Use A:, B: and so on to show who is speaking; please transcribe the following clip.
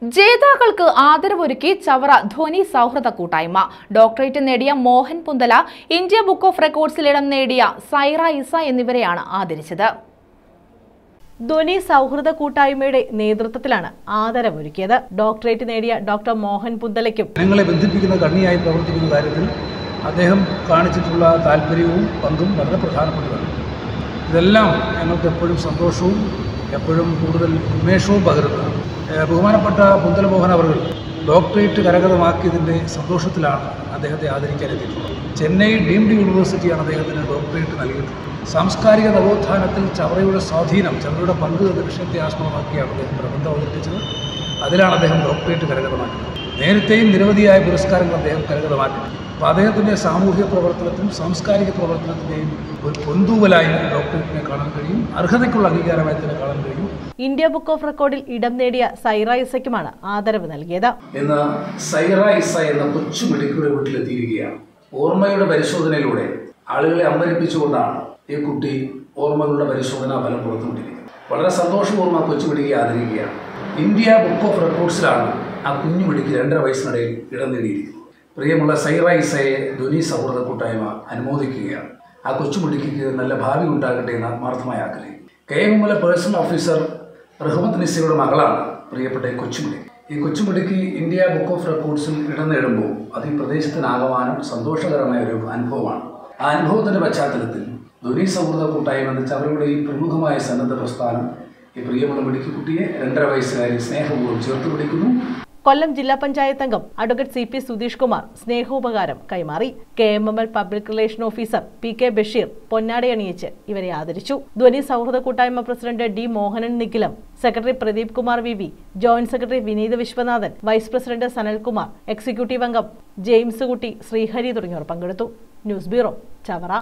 A: ജേതാക്കൾക്ക് ആദരവൊരുക്കി ചവറ ധ്വനി സൗഹൃദ കൂട്ടായ്മ. ഡോക്ടറേറ്റ് നേടിയ Mohan Punthala, India book of റെക്കോർഡ്സിൽ ഇടം നേടിയ സൈറ ഇസ എന്നിവരെയാണ് ആദരിച്ചത്. ധ്വനി സൗഹൃദ കൂട്ടായ്മയുടെ നേതൃത്വത്തിലാണ് ആദരവൊരുക്കിയത്. ഡോക്ടറേറ്റ് നേടിയ ഡോക്ടർ മോഹൻ പുന്തലയ്ക്കും
B: ജനങ്ങളെ ബന്ധിപ്പിക്കുന്ന കണ്ണിയായി പ്രവർത്തിക്കുന്ന കാര്യത്തിൽ അദ്ദേഹം കാണിച്ചിട്ടുള്ള താല്പര്യവും പങ്കും വളരെ പ്രധാനപ്പെട്ടതാണ്. ഇതെല്ലാം ഞങ്ങൾക്ക് എപ്പോഴും സന്തോഷവും എപ്പോഴും കൂടുതൽ ഉന്മേഷവും പകരുന്നതാണ്. ബഹുമാനപ്പെട്ട പുന്തല മോഹൻ അവർ ഡോക്ടറേറ്റ് കരഗതമാക്കിയതിൻ്റെ സന്തോഷത്തിലാണ് അദ്ദേഹത്തെ ആദരിക്കാൻ എത്തിയിട്ടുള്ളത്. ചെന്നൈ ഡീംഡ് യൂണിവേഴ്സിറ്റിയാണ് അദ്ദേഹത്തിന് ഡോക്ടറേറ്റ് നൽകിയിട്ടുള്ളത്. സാംസ്കാരിക നവോത്ഥാനത്തിൽ ചവറയുടെ സ്വാധീനം, ചവറയുടെ പങ്ക് എന്ന വിഷയത്തെ ആസ്പദമാക്കിയാണ് അദ്ദേഹം പ്രബന്ധം അവതരിപ്പിച്ചത്. അതിലാണ് അദ്ദേഹം ഡോക്ടറേറ്റ് കരഗതമാക്കിയത്. നേരത്തെയും നിരവധിയായ പുരസ്കാരങ്ങൾ അദ്ദേഹം കരഗതമാക്കിയിട്ടുണ്ട്. അപ്പോൾ അദ്ദേഹത്തിൻ്റെ സാമൂഹിക പ്രവർത്തനത്തിനും സാംസ്കാരിക പ്രവർത്തനത്തിൻ്റെയും ഒരു പൊന്തൂവലായി ഡോക്ടറേറ്റിനെ കാണാൻ കഴിയും. അർഹതയ്ക്കുള്ള അംഗീകാരമായി തന്നെ കാണാൻ കഴിയും.
A: ഇന്ത്യ ബുക്ക് ഓഫ് റെക്കോർഡിൽ ഇടം നേടിയ സൈറ ഇസയ്ക്കുമാണ് ആദരവ് നൽകിയത്.
B: ഇന്ന് സൈറ ഇസ എന്ന കൊച്ചു മിടുക്കിയുടെ വീട്ടിലെത്തിയിരിക്കുകയാണ്. ഓർമ്മയുടെ പരിശോധനയിലൂടെ ആളുകളെ അമ്പരിപ്പിച്ചുകൊണ്ടാണ് ഈ കുട്ടി ഓർമ്മകളുടെ പരിശോധന ഫലം പുറത്തുവിട്ടിരിക്കുന്നത്. വളരെ സന്തോഷപൂർവ്വം ആ കൊച്ചു മിടുക്കിയെ ആദരിക്കുകയാണ്. ഇന്ത്യ ബുക്ക് ഓഫ് റെക്കോർഡ്സിലാണ് ആ കുഞ്ഞു മിടുക്കി 2.5 വയസ്സിനിടയിൽ ഇടം നേടിയിരിക്കുന്നത്. പ്രിയമുള്ള സൈറ ഇസയെ ധ്വനി സൗഹൃദ കൂട്ടായ്മ അനുമോദിക്കുകയാണ്. ആ കൊച്ചുമിടുക്കിക്ക് നല്ല ഭാവി ഉണ്ടാകട്ടെ എന്ന് ആത്മാർത്ഥമായി ആഗ്രഹിക്കും. KMML പേഴ്സണൽ ഓഫീസർ റഹ്മത്ത് നിസയുടെ മകളാണ് പ്രിയപ്പെട്ട ഈ കൊച്ചുമിടുക്കി. ഈ കൊച്ചുമിടുക്കി ഇന്ത്യ ബുക്ക് ഓഫ് റെക്കോർഡ്സിൽ ഇടം നേടുമ്പോൾ അത് ഈ പ്രദേശത്തിനാകമാനം സന്തോഷകരമായ ഒരു അനുഭവമാണ്. ആ അനുഭവത്തിൻ്റെ പശ്ചാത്തലത്തിൽ ധ്വനി സൗഹൃദ കൂട്ടായ്മ എന്ന അവരുടെ ഈ പ്രമുഖമായ സന്നദ്ധ പ്രസ്ഥാനം ഈ പ്രിയമുള്ള മിടുക്കി കുട്ടിയെ 2.5 വയസ്സുകാരി സ്നേഹപൂർവ്വം ചേർത്ത് പിടിക്കുന്നു.
A: കൊല്ലം ജില്ലാ പഞ്ചായത്ത് അംഗം അഡ്വക്കേറ്റ് CP സുധീഷ് കുമാർ സ്നേഹോപകാരം കൈമാറി. KMML public relation officer PK Basheer പൊന്നാടയണിയിച്ച് ഇവരെ ആദരിച്ചു. ധ്വനി സൗഹൃദ കൂട്ടായ്മ president D Mohanan Nikhilam, secretary Pradeep Kumar VV, joint secretary Vineeth Viswanathan, vice president Sanalkumar, executive അംഗം ജെയിംസ് കുട്ടി, ശ്രീഹരി തുടങ്ങിയവർ പങ്കെടുത്തു. News bureau, Chavara.